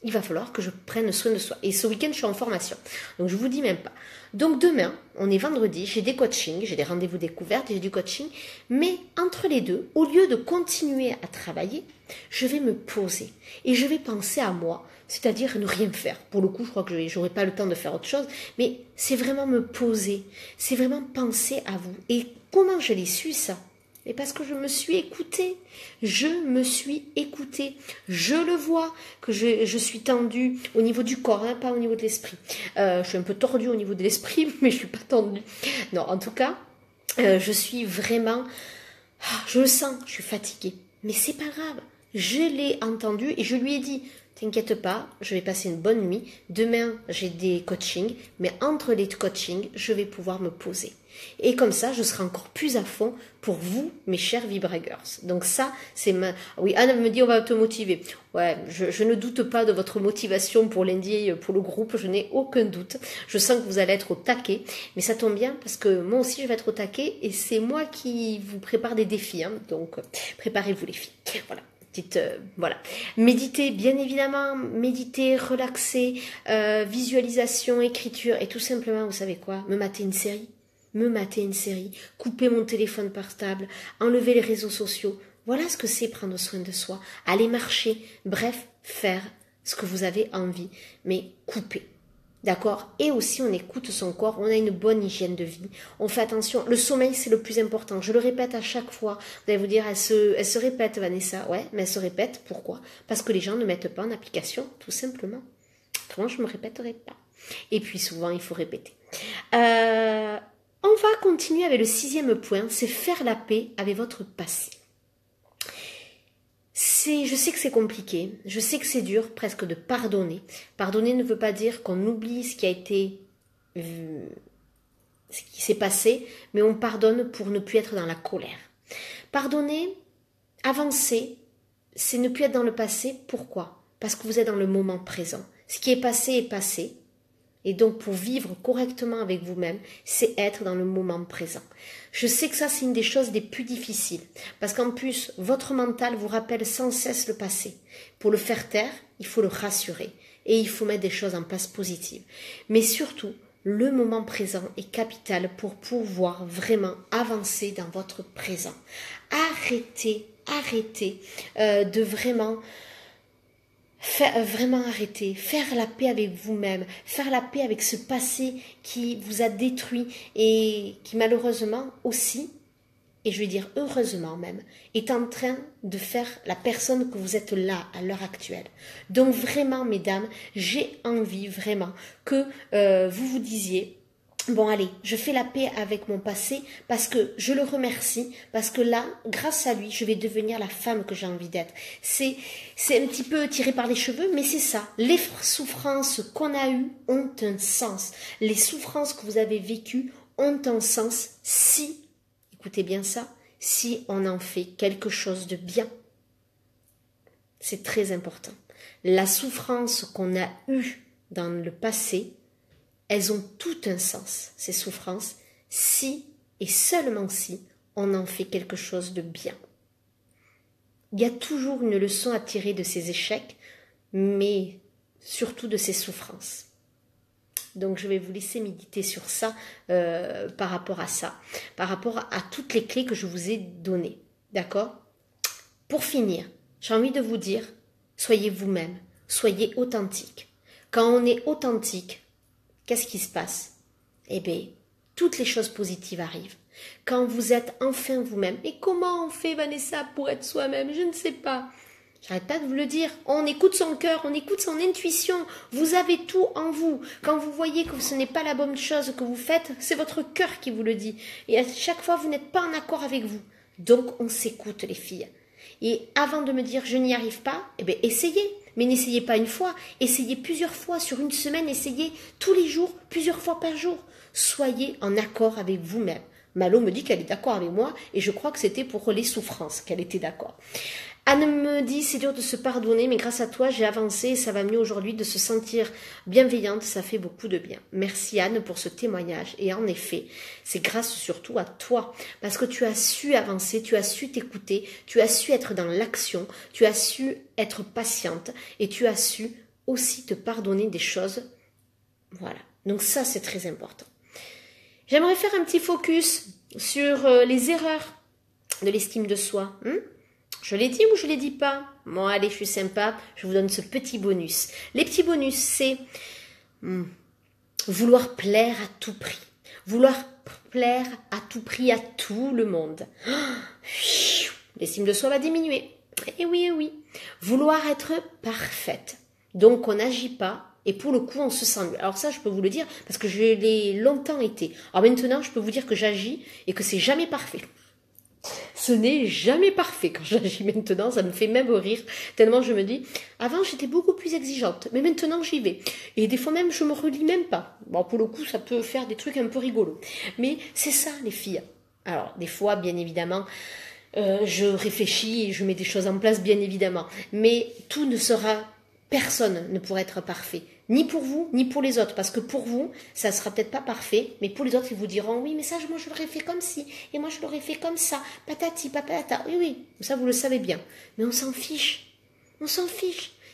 il va falloir que je prenne soin de soi. Et ce week-end, je suis en formation. Donc, je vous dis même pas. Donc, demain, on est vendredi, j'ai des coachings, j'ai des rendez-vous découvertes, j'ai du coaching. Mais entre les deux, au lieu de continuer à travailler, je vais me poser. Et je vais penser à moi, c'est-à-dire ne rien faire. Pour le coup, je crois que je n'aurai pas le temps de faire autre chose. Mais c'est vraiment me poser. C'est vraiment penser à vous. Et comment je l'ai su, ça ? Et parce que je me suis écoutée. Je me suis écoutée. Je le vois que je suis tendue au niveau du corps, hein, pas au niveau de l'esprit. Je suis un peu tordue au niveau de l'esprit, mais je suis pas tendue. Non, en tout cas, je suis vraiment... Je le sens, je suis fatiguée. Mais c'est pas grave. Je l'ai entendu et je lui ai dit... T'inquiète pas, je vais passer une bonne nuit. Demain, j'ai des coachings, mais entre les coachings, je vais pouvoir me poser. Et comme ça, je serai encore plus à fond pour vous, mes chers Vibraggers. Donc ça, c'est ma... Oui, Anne me dit, on va te motiver. Ouais, je ne doute pas de votre motivation pour lundi, pour le groupe, je n'ai aucun doute. Je sens que vous allez être au taquet, mais ça tombe bien parce que moi aussi, je vais être au taquet et c'est moi qui vous prépare des défis. Hein. Donc, préparez-vous les filles. Voilà. Voilà. Méditer, bien évidemment, méditer, relaxer, visualisation, écriture, et tout simplement, vous savez quoi, me mater une série, couper mon téléphone portable, enlever les réseaux sociaux. Voilà ce que c'est prendre soin de soi, aller marcher, bref, faire ce que vous avez envie, mais couper. D'accord? Et aussi, on écoute son corps, on a une bonne hygiène de vie, on fait attention. Le sommeil, c'est le plus important. Je le répète à chaque fois. Vous allez vous dire, elle se répète, Vanessa. Ouais, mais elle se répète. Pourquoi? Parce que les gens ne mettent pas en application, tout simplement. Autrement, je ne me répéterai pas. Et puis, souvent, il faut répéter. On va continuer avec le 6e point, c'est faire la paix avec votre passé. Je sais que c'est compliqué, je sais que c'est dur presque de pardonner. Pardonner ne veut pas dire qu'on oublie ce qui a été, ce qui s'est passé, mais on pardonne pour ne plus être dans la colère. Pardonner, avancer, c'est ne plus être dans le passé. Pourquoi? Parce que vous êtes dans le moment présent. Ce qui est passé est passé. Et donc, pour vivre correctement avec vous-même, c'est être dans le moment présent. Je sais que ça, c'est une des choses les plus difficiles. Parce qu'en plus, votre mental vous rappelle sans cesse le passé. Pour le faire taire, il faut le rassurer. Et il faut mettre des choses en place positives. Mais surtout, le moment présent est capital pour pouvoir vraiment avancer dans votre présent. Arrêtez de vraiment... Vraiment arrêter, faire la paix avec vous-même, faire la paix avec ce passé qui vous a détruit et qui malheureusement aussi, et je vais dire heureusement même, est en train de faire la personne que vous êtes là à l'heure actuelle. Donc vraiment, mesdames, j'ai envie vraiment que vous vous disiez, bon allez, je fais la paix avec mon passé parce que je le remercie, parce que là, grâce à lui, je vais devenir la femme que j'ai envie d'être. C'est un petit peu tiré par les cheveux, mais c'est ça. Les souffrances qu'on a eues ont un sens. Les souffrances que vous avez vécues ont un sens si, écoutez bien ça, si on en fait quelque chose de bien. C'est très important. La souffrance qu'on a eue dans le passé, elles ont tout un sens, ces souffrances, si et seulement si on en fait quelque chose de bien. Il y a toujours une leçon à tirer de ces échecs, mais surtout de ces souffrances. Donc je vais vous laisser méditer sur ça par rapport à ça, par rapport à toutes les clés que je vous ai données. D'accord? Pour finir, j'ai envie de vous dire, soyez vous-même, soyez authentique. Quand on est authentique, qu'est-ce qui se passe? Eh bien, toutes les choses positives arrivent. Quand vous êtes enfin vous-même. Et comment on fait, Vanessa, pour être soi-même? Je ne sais pas. J'arrête pas de vous le dire. On écoute son cœur, on écoute son intuition. Vous avez tout en vous. Quand vous voyez que ce n'est pas la bonne chose que vous faites, c'est votre cœur qui vous le dit. Et à chaque fois, vous n'êtes pas en accord avec vous. Donc, on s'écoute, les filles. Et avant de me dire je n'y arrive pas, eh bien, essayez. Mais n'essayez pas une fois, essayez plusieurs fois sur une semaine, essayez tous les jours, plusieurs fois par jour. Soyez en accord avec vous-même. Malo me dit qu'elle est d'accord avec moi et je crois que c'était pour les souffrances qu'elle était d'accord. Anne me dit c'est dur de se pardonner mais grâce à toi j'ai avancé et ça va mieux aujourd'hui de se sentir bienveillante, ça fait beaucoup de bien. Merci Anne pour ce témoignage et en effet c'est grâce surtout à toi parce que tu as su avancer, tu as su t'écouter, tu as su être dans l'action, tu as su être patiente et tu as su aussi te pardonner des choses. Voilà, donc ça c'est très important. J'aimerais faire un petit focus sur les erreurs de l'estime de soi. Je l'ai dit ou je l'ai dit pas? Bon, allez, je suis sympa, je vous donne ce petit bonus. Les petits bonus, c'est vouloir plaire à tout prix, vouloir plaire à tout prix à tout le monde. L'estime de soi va diminuer. Et oui, et oui. Vouloir être parfaite. Donc, on n'agit pas. Et pour le coup, on se sent mieux. Alors ça, je peux vous le dire, parce que je l'ai longtemps été. Alors maintenant, je peux vous dire que j'agis et que c'est jamais parfait. Ce n'est jamais parfait quand j'agis maintenant, ça me fait même rire, tellement je me dis, avant j'étais beaucoup plus exigeante, mais maintenant j'y vais. Et des fois même, je me relis même pas. Bon, pour le coup, ça peut faire des trucs un peu rigolos. Mais c'est ça, les filles. Alors, des fois, bien évidemment, je réfléchis et je mets des choses en place, bien évidemment. Mais tout ne sera... Personne ne pourra être parfait, ni pour vous, ni pour les autres, parce que pour vous, ça sera peut-être pas parfait, mais pour les autres, ils vous diront, oui, mais ça, moi, je l'aurais fait comme ci, et moi, je l'aurais fait comme ça, patati, patata, oui, oui, ça, vous le savez bien, mais on s'en fiche,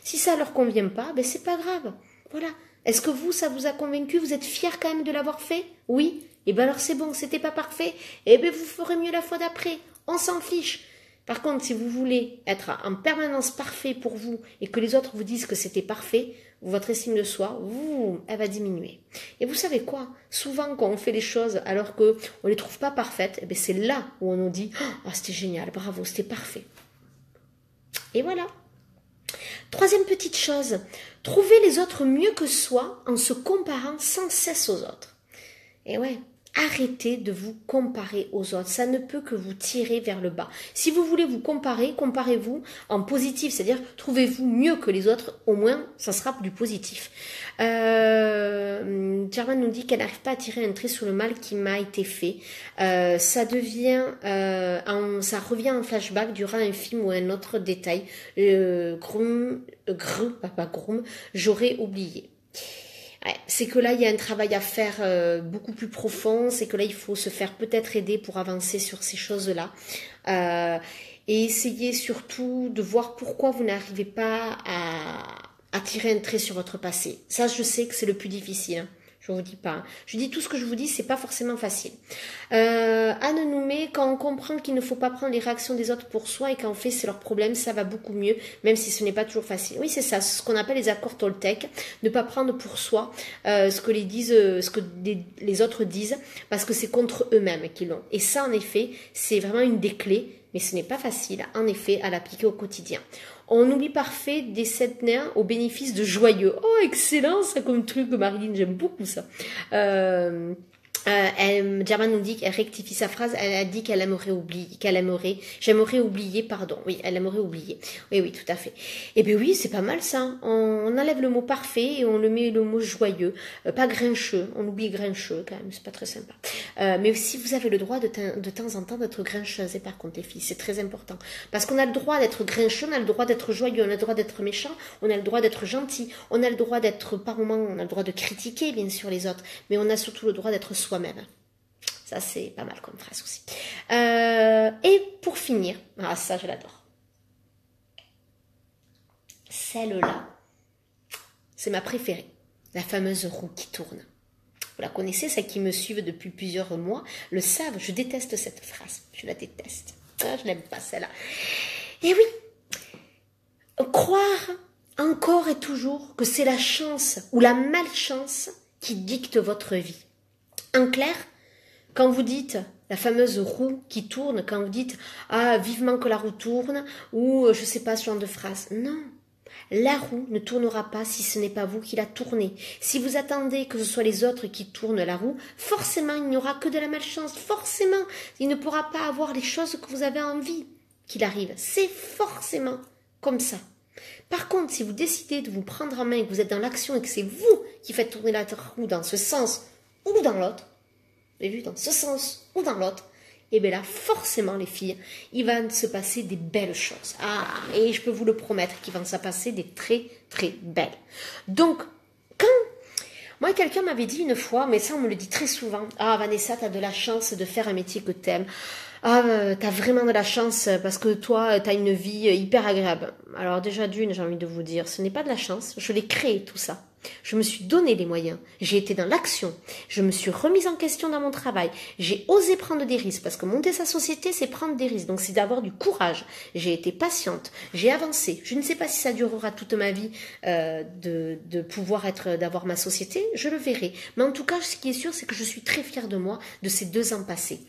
si ça leur convient pas, ben, c'est pas grave, voilà, est-ce que vous, ça vous a convaincu, vous êtes fiers quand même de l'avoir fait, oui, et ben alors c'est bon, c'était pas parfait, et ben vous ferez mieux la fois d'après, on s'en fiche. Par contre, si vous voulez être en permanence parfait pour vous et que les autres vous disent que c'était parfait, votre estime de soi, elle va diminuer. Et vous savez quoi? Souvent, quand on fait les choses alors qu'on ne les trouve pas parfaites, eh c'est là où on nous dit « Oh, c'était génial, bravo, c'était parfait. » Et voilà. Troisième petite chose, trouver les autres mieux que soi en se comparant sans cesse aux autres. Et ouais. Arrêtez de vous comparer aux autres, ça ne peut que vous tirer vers le bas. Si vous voulez vous comparer, comparez-vous en positif, c'est-à-dire trouvez-vous mieux que les autres, au moins ça sera du positif. Germaine nous dit qu'elle n'arrive pas à tirer un trait sur le mal qui m'a été fait. Ça revient en flashback durant un film ou un autre détail. J'aurais oublié. Ouais, c'est que là, il y a un travail à faire beaucoup plus profond, c'est que là, il faut se faire peut-être aider pour avancer sur ces choses-là. Et essayer surtout de voir pourquoi vous n'arrivez pas à tirer un trait sur votre passé. Ça, je sais que c'est le plus difficile. Hein. Je vous dis pas. Hein. Je dis tout ce que je vous dis, c'est pas forcément facile. Anne nous met, quand on comprend qu'il ne faut pas prendre les réactions des autres pour soi et qu'en fait c'est leur problème, ça va beaucoup mieux, même si ce n'est pas toujours facile. Oui, c'est ça, ce qu'on appelle les accords Toltec, ne pas prendre pour soi ce que les autres disent, parce que c'est contre eux-mêmes qu'ils l'ont. Et ça, en effet, c'est vraiment une des clés, mais ce n'est pas facile, en effet, à l'appliquer au quotidien. On oublie parfait des sept nains au bénéfice de joyeux. Oh, excellent, ça comme truc, Marilyn, j'aime beaucoup ça. Germaine nous dit qu'elle rectifie sa phrase, elle a dit j'aimerais oublier, pardon, oui, elle aimerait oublier. Oui, oui, tout à fait. Eh bien oui, c'est pas mal ça, on enlève le mot parfait et on le met le mot joyeux, pas grincheux, on oublie grincheux quand même, c'est pas très sympa. Mais si vous avez le droit de temps en temps d'être grincheuse, et par contre les filles, c'est très important, parce qu'on a le droit d'être grincheux, on a le droit d'être joyeux, on a le droit d'être méchant, on a le droit d'être gentil, on a le droit d'être, par moments, on a le droit de critiquer bien sûr les autres, mais on a surtout le droit d'être soi-même. Ça, c'est pas mal comme phrase aussi. Et pour finir, ça, je l'adore. Celle-là, c'est ma préférée. La fameuse roue qui tourne. Vous la connaissez, celles qui me suivent depuis plusieurs mois le savent. Je déteste cette phrase. Je la déteste. Je n'aime pas celle-là. Et oui, croire encore et toujours que c'est la chance ou la malchance qui dicte votre vie. En clair, quand vous dites la fameuse roue qui tourne, quand vous dites « Ah, vivement que la roue tourne » ou je sais pas ce genre de phrase. Non, la roue ne tournera pas si ce n'est pas vous qui la tournez. Si vous attendez que ce soit les autres qui tournent la roue, forcément il n'y aura que de la malchance. Forcément, il ne pourra pas avoir les choses que vous avez envie qu'il arrive. C'est forcément comme ça. Par contre, si vous décidez de vous prendre en main et que vous êtes dans l'action et que c'est vous qui faites tourner la roue dans ce sens ou dans l'autre, vous avez vu, dans ce sens ou dans l'autre, et bien là, forcément, les filles, il va se passer des belles choses. Et je peux vous le promettre qu'il va se passer des très, très belles. Donc, moi, quelqu'un m'avait dit une fois, mais ça, on me le dit très souvent, « Ah, Vanessa, t'as de la chance de faire un métier que t'aimes. T'as vraiment de la chance parce que toi, t'as une vie hyper agréable. » Alors déjà, d'une, j'ai envie de vous dire, ce n'est pas de la chance, je l'ai créé tout ça. Je me suis donné les moyens. J'ai été dans l'action. Je me suis remise en question dans mon travail. J'ai osé prendre des risques parce que monter sa société, c'est prendre des risques. Donc, c'est d'avoir du courage. J'ai été patiente. J'ai avancé. Je ne sais pas si ça durera toute ma vie de pouvoir d'avoir ma société. Je le verrai. Mais en tout cas, ce qui est sûr, c'est que je suis très fière de moi de ces 2 ans passés.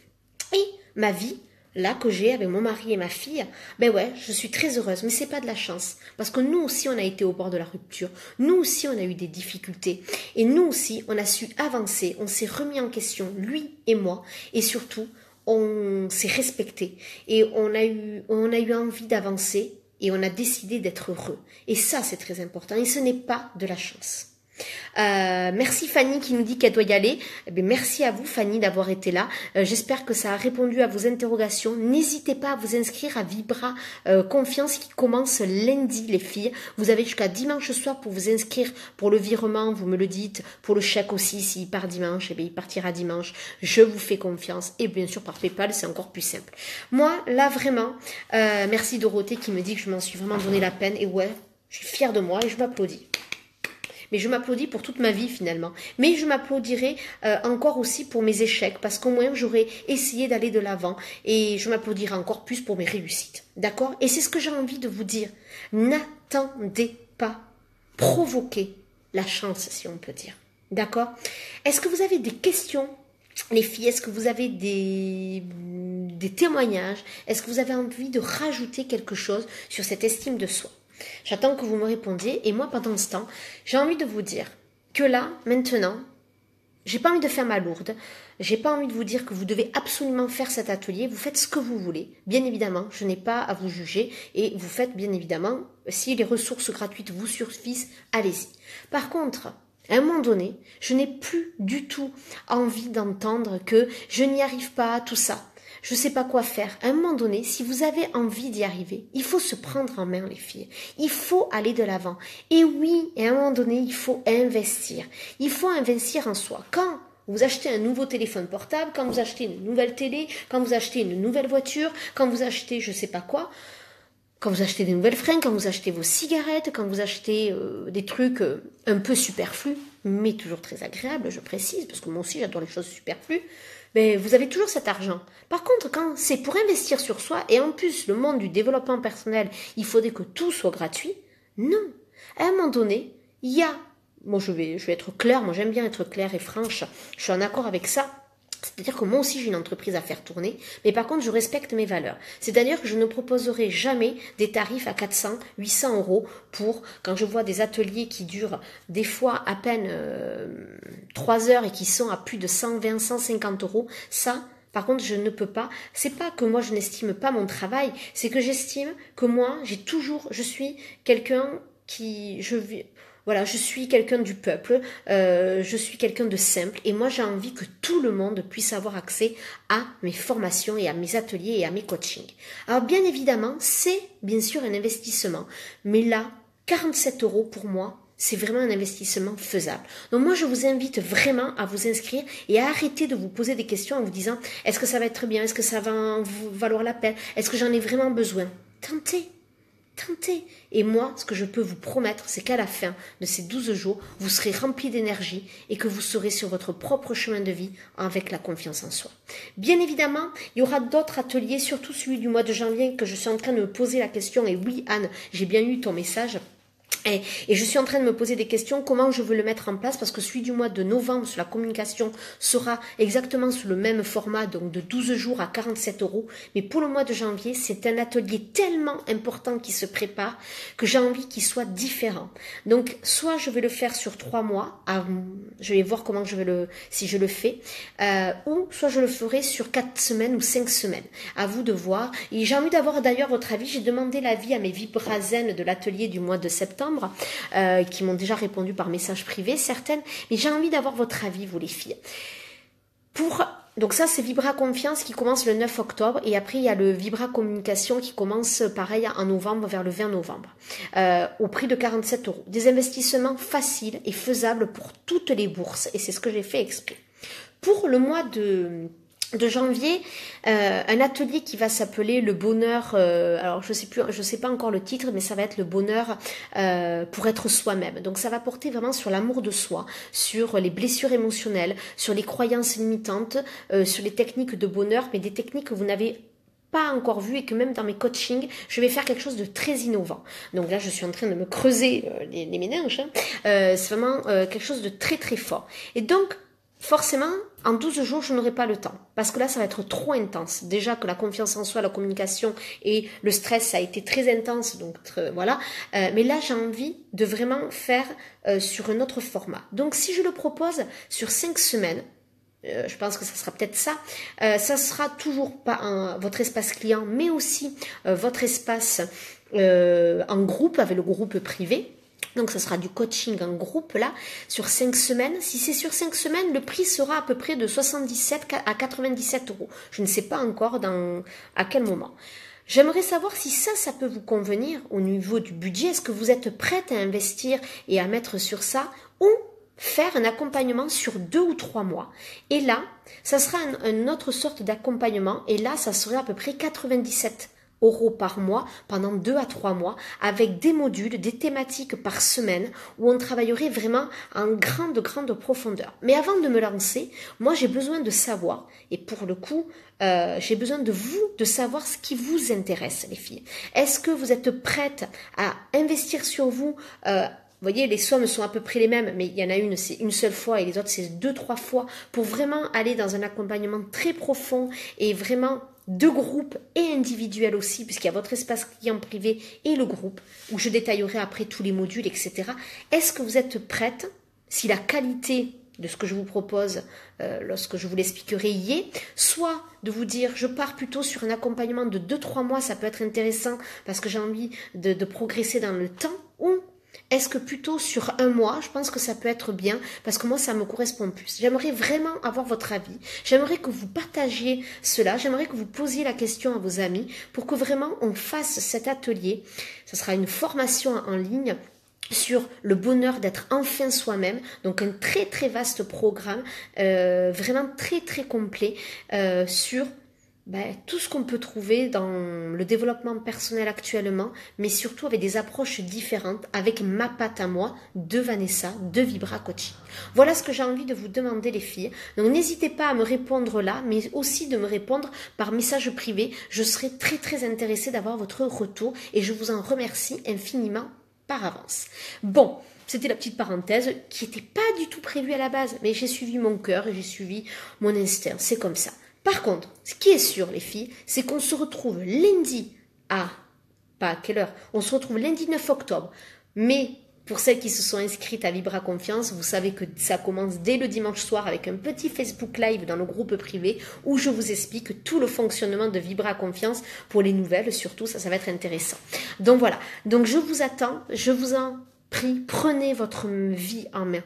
Et ma vie, là que j'ai avec mon mari et ma fille, ben ouais, je suis très heureuse, mais c'est pas de la chance. Parce que nous aussi, on a été au bord de la rupture. Nous aussi, on a eu des difficultés. Et nous aussi, on a su avancer. On s'est remis en question, lui et moi. Et surtout, on s'est respecté. Et on a eu envie d'avancer. Et on a décidé d'être heureux. Et ça, c'est très important. Et ce n'est pas de la chance. Merci Fanny qui nous dit qu'elle doit y aller. Eh bien, merci à vous Fanny d'avoir été là. J'espère que ça a répondu à vos interrogations. N'hésitez pas à vous inscrire à Vibra Confiance qui commence lundi les filles. Vous avez jusqu'à dimanche soir pour vous inscrire pour le virement, vous me le dites. Pour le chèque aussi, s'il part dimanche, eh bien, il partira dimanche. Je vous fais confiance. Et bien sûr par PayPal, c'est encore plus simple. Moi, là vraiment, merci Dorothée qui me dit que je m'en suis vraiment donné la peine. Et ouais, je suis fière de moi et je m'applaudis. Mais je m'applaudis pour toute ma vie finalement. Mais je m'applaudirai encore aussi pour mes échecs parce qu'au moins j'aurais essayé d'aller de l'avant et je m'applaudirai encore plus pour mes réussites. D'accord? Et c'est ce que j'ai envie de vous dire. N'attendez pas. Provoquez la chance si on peut dire. D'accord? Est-ce que vous avez des questions les filles? Est-ce que vous avez des témoignages? Est-ce que vous avez envie de rajouter quelque chose sur cette estime de soi? J'attends que vous me répondiez et moi pendant ce temps, j'ai envie de vous dire que là, maintenant, j'ai pas envie de faire ma lourde, j'ai pas envie de vous dire que vous devez absolument faire cet atelier, vous faites ce que vous voulez. Bien évidemment, je n'ai pas à vous juger et vous faites bien évidemment, si les ressources gratuites vous suffisent, allez-y. Par contre, à un moment donné, je n'ai plus du tout envie d'entendre que je n'y arrive pas, tout ça. Je ne sais pas quoi faire. À un moment donné, si vous avez envie d'y arriver, il faut se prendre en main, les filles. Il faut aller de l'avant. Et oui, à un moment donné, il faut investir. Il faut investir en soi. Quand vous achetez un nouveau téléphone portable, quand vous achetez une nouvelle télé, quand vous achetez une nouvelle voiture, quand vous achetez je ne sais pas quoi, quand vous achetez des nouvelles fringues, quand vous achetez vos cigarettes, quand vous achetez des trucs un peu superflus, mais toujours très agréables, je précise, parce que moi aussi j'adore les choses superflues, mais vous avez toujours cet argent. Par contre, quand c'est pour investir sur soi, et en plus le monde du développement personnel, il faudrait que tout soit gratuit, non. À un moment donné, il y a, moi je vais être claire, moi j'aime bien être claire et franche, je suis en accord avec ça. C'est-à-dire que moi aussi j'ai une entreprise à faire tourner, mais par contre je respecte mes valeurs. C'est-à-dire que je ne proposerai jamais des tarifs à 400, 800 euros pour, quand je vois des ateliers qui durent des fois à peine 3 heures et qui sont à plus de 120, 150 euros, ça, par contre, je ne peux pas. C'est pas que moi je n'estime pas mon travail, c'est que j'estime que moi, je suis quelqu'un qui, voilà, je suis quelqu'un du peuple, je suis quelqu'un de simple et moi j'ai envie que tout le monde puisse avoir accès à mes formations et à mes ateliers et à mes coachings. Alors bien évidemment, c'est bien sûr un investissement, mais là, 47 euros pour moi, c'est vraiment un investissement faisable. Donc moi je vous invite vraiment à vous inscrire et à arrêter de vous poser des questions en vous disant est-ce que ça va être bien, est-ce que ça va valoir la peine, est-ce que j'en ai vraiment besoin? Tentez. Et moi, ce que je peux vous promettre, c'est qu'à la fin de ces 12 jours, vous serez rempli d'énergie et que vous serez sur votre propre chemin de vie avec la confiance en soi. Bien évidemment, il y aura d'autres ateliers, surtout celui du mois de janvier que je suis en train de me poser la question. Et oui, Anne, j'ai bien eu ton message. Et je suis en train de me poser des questions, comment je veux le mettre en place, parce que celui du mois de novembre sur la communication sera exactement sous le même format, donc de 12 jours à 47 euros. Mais pour le mois de janvier, c'est un atelier tellement important qui se prépare que j'ai envie qu'il soit différent. Donc, soit je vais le faire sur 3 mois, je vais voir comment si je le fais, ou soit je le ferai sur 4 semaines ou 5 semaines. À vous de voir. Et j'ai envie d'avoir d'ailleurs votre avis. J'ai demandé l'avis à mes Vibrazen de l'atelier du mois de septembre. Qui m'ont déjà répondu par message privé, certaines, mais j'ai envie d'avoir votre avis, vous les filles. Donc ça, c'est Vibra Confiance qui commence le 9 octobre, et après, il y a le Vibra Communication qui commence, pareil, en novembre, vers le 20 novembre, au prix de 47 euros. Des investissements faciles et faisables pour toutes les bourses, et c'est ce que j'ai fait exprès. Pour le mois de de janvier, un atelier qui va s'appeler le bonheur, alors je sais pas encore le titre, mais ça va être le bonheur pour être soi-même. Donc ça va porter vraiment sur l'amour de soi, sur les blessures émotionnelles, sur les croyances limitantes, sur les techniques de bonheur, mais des techniques que vous n'avez pas encore vues et que même dans mes coachings, je vais faire quelque chose de très innovant. Donc là, je suis en train de me creuser les méninges. C'est vraiment quelque chose de très très fort. Et donc, forcément, en 12 jours, je n'aurai pas le temps. Parce que là, ça va être trop intense. Déjà que la confiance en soi, la communication et le stress, ça a été très intense. Donc voilà. Mais là, j'ai envie de vraiment faire sur un autre format. Donc si je le propose sur 5 semaines, je pense que ça sera peut-être ça. Ça sera toujours pas votre espace client, mais aussi votre espace en groupe, avec le groupe privé. Donc, ça sera du coaching en groupe, là, sur 5 semaines. Si c'est sur 5 semaines, le prix sera à peu près de 77 à 97 euros. Je ne sais pas encore à quel moment. J'aimerais savoir si ça peut vous convenir au niveau du budget. Est-ce que vous êtes prête à investir et à mettre sur ça ou faire un accompagnement sur 2 ou 3 mois. Et là, ça sera une autre sorte d'accompagnement. Et là, ça serait à peu près 97 euros par mois pendant 2 à 3 mois avec des modules, des thématiques par semaine où on travaillerait vraiment en grande profondeur. Mais avant de me lancer, moi j'ai besoin de savoir, et pour le coup, j'ai besoin de vous, de savoir ce qui vous intéresse les filles. Est-ce que vous êtes prêtes à investir sur vous vous voyez, les sommes sont à peu près les mêmes, mais il y en a une, c'est une seule fois et les autres, c'est 2-3 fois pour vraiment aller dans un accompagnement très profond et vraiment de groupe et individuel aussi, puisqu'il y a votre espace client privé et le groupe, où je détaillerai après tous les modules, etc. Est-ce que vous êtes prête, si la qualité de ce que je vous propose lorsque je vous l'expliquerai y est, soit de vous dire je pars plutôt sur un accompagnement de 2-3 mois, ça peut être intéressant parce que j'ai envie de progresser dans le temps, ou est-ce que plutôt sur 1 mois, je pense que ça peut être bien parce que moi ça me correspond plus. J'aimerais vraiment avoir votre avis, j'aimerais que vous partagiez cela, j'aimerais que vous posiez la question à vos amis pour que vraiment on fasse cet atelier. Ce sera une formation en ligne sur le bonheur d'être enfin soi-même, donc un très très vaste programme, vraiment très très complet sur tout ce qu'on peut trouver dans le développement personnel actuellement, mais surtout avec des approches différentes, avec ma patte à moi de Vanessa, de Vibra Coaching. Voilà ce que j'ai envie de vous demander les filles. Donc n'hésitez pas à me répondre là, mais aussi de me répondre par message privé. Je serai très très intéressée d'avoir votre retour et je vous en remercie infiniment par avance. Bon, c'était la petite parenthèse qui n'était pas du tout prévue à la base, mais j'ai suivi mon cœur et j'ai suivi mon instinct, c'est comme ça. Par contre, ce qui est sûr, les filles, c'est qu'on se retrouve lundi pas à quelle heure, on se retrouve lundi 9 octobre. Mais pour celles qui se sont inscrites à Vibra Confiance, vous savez que ça commence dès le dimanche soir avec un petit Facebook Live dans le groupe privé où je vous explique tout le fonctionnement de Vibra Confiance pour les nouvelles, surtout, ça va être intéressant. Donc voilà, donc je vous attends, je vous en prie, prenez votre vie en main.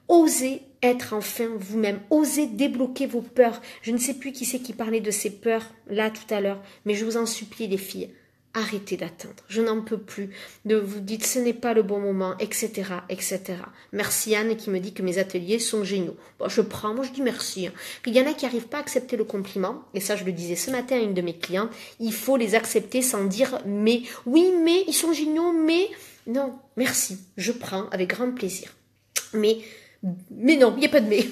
Osez être enfin vous-même, osez débloquer vos peurs. Je ne sais plus qui c'est qui parlait de ces peurs là tout à l'heure, mais je vous en supplie les filles, arrêtez d'attendre. Je n'en peux plus de vous dire ce n'est pas le bon moment, etc., etc. Merci Anne qui me dit que mes ateliers sont géniaux. Bon, je prends, moi je dis merci. Hein. Il y en a qui n'arrivent pas à accepter le compliment, et ça je le disais ce matin à une de mes clientes, il faut les accepter sans dire mais, oui mais, ils sont géniaux, mais, non, merci, je prends avec grand plaisir. Mais non, il n'y a pas de mais.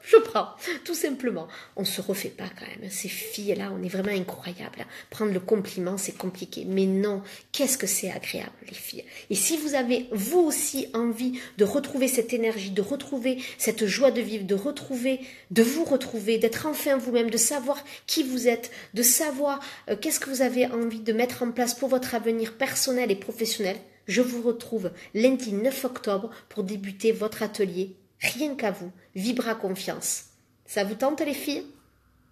Je prends, tout simplement. On ne se refait pas quand même. Ces filles-là, on est vraiment incroyables. Prendre le compliment, c'est compliqué. Mais non, qu'est-ce que c'est agréable, les filles. Et si vous avez, vous aussi, envie de retrouver cette énergie, de retrouver cette joie de vivre, de vous retrouver, d'être enfin vous-même, de savoir qui vous êtes, de savoir qu'est-ce que vous avez envie de mettre en place pour votre avenir personnel et professionnel, je vous retrouve lundi 9 octobre pour débuter votre atelier. Rien qu'à vous, Vibra Confiance. Ça vous tente les filles?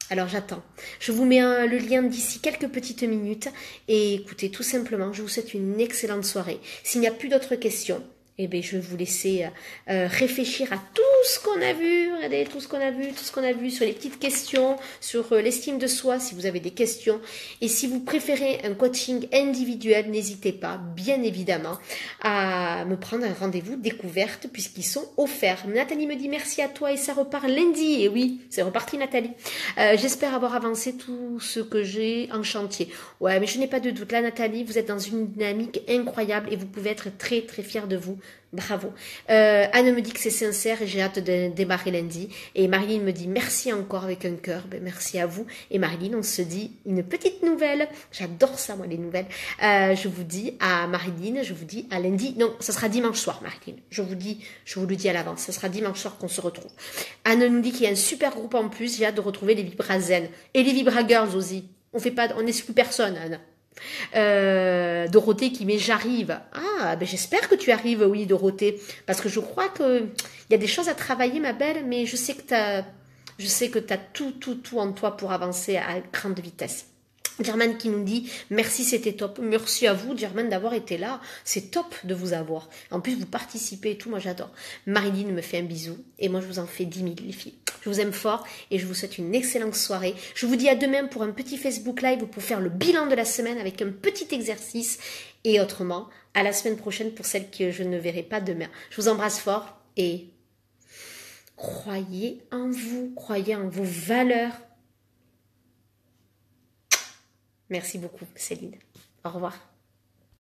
Alors j'attends. Je vous mets le lien d'ici quelques petites minutes. Et écoutez, tout simplement, je vous souhaite une excellente soirée. S'il n'y a plus d'autres questions, eh bien, je vais vous laisser réfléchir à tout ce qu'on a vu, regardez tout ce qu'on a vu, tout ce qu'on a vu sur les petites questions, sur l'estime de soi, si vous avez des questions. Et si vous préférez un coaching individuel, n'hésitez pas, bien évidemment, à me prendre un rendez-vous découverte puisqu'ils sont offerts. Nathalie me dit merci à toi et ça repart lundi. Et oui, c'est reparti Nathalie. J'espère avoir avancé tout ce que j'ai en chantier. Ouais, mais je n'ai pas de doute. Là, Nathalie, vous êtes dans une dynamique incroyable et vous pouvez être très, très fière de vous. Bravo. Anne me dit que c'est sincère et j'ai hâte de démarrer lundi. Et Marilyn me dit merci encore avec un cœur. Ben, merci à vous. Et Marilyn, on se dit une petite nouvelle. J'adore ça, moi, les nouvelles. Je vous dis à Marilyn, je vous dis à lundi. Non, ça sera dimanche soir, Marilyn. Je vous le dis à l'avance. Ça sera dimanche soir qu'on se retrouve. Anne nous dit qu'il y a un super groupe en plus. J'ai hâte de retrouver les Vibrazen. Et les Vibragirls aussi. On n'exclut personne, Anne. Dorothée qui met j'arrive. Ah, ben j'espère que tu arrives, oui, Dorothée, parce que je crois que il y a des choses à travailler, ma belle, mais je sais que t'as tout en toi pour avancer à grande vitesse. Germaine qui nous dit merci, c'était top. Merci à vous, Germaine, d'avoir été là. C'est top de vous avoir. En plus, vous participez et tout, moi j'adore. Marilyn me fait un bisou et moi je vous en fais 10 000, les filles. Je vous aime fort et je vous souhaite une excellente soirée. Je vous dis à demain pour un petit Facebook Live pour faire le bilan de la semaine avec un petit exercice. Et autrement, à la semaine prochaine pour celles que je ne verrai pas demain. Je vous embrasse fort et croyez en vous, croyez en vos valeurs. Merci beaucoup, Céline. Au revoir.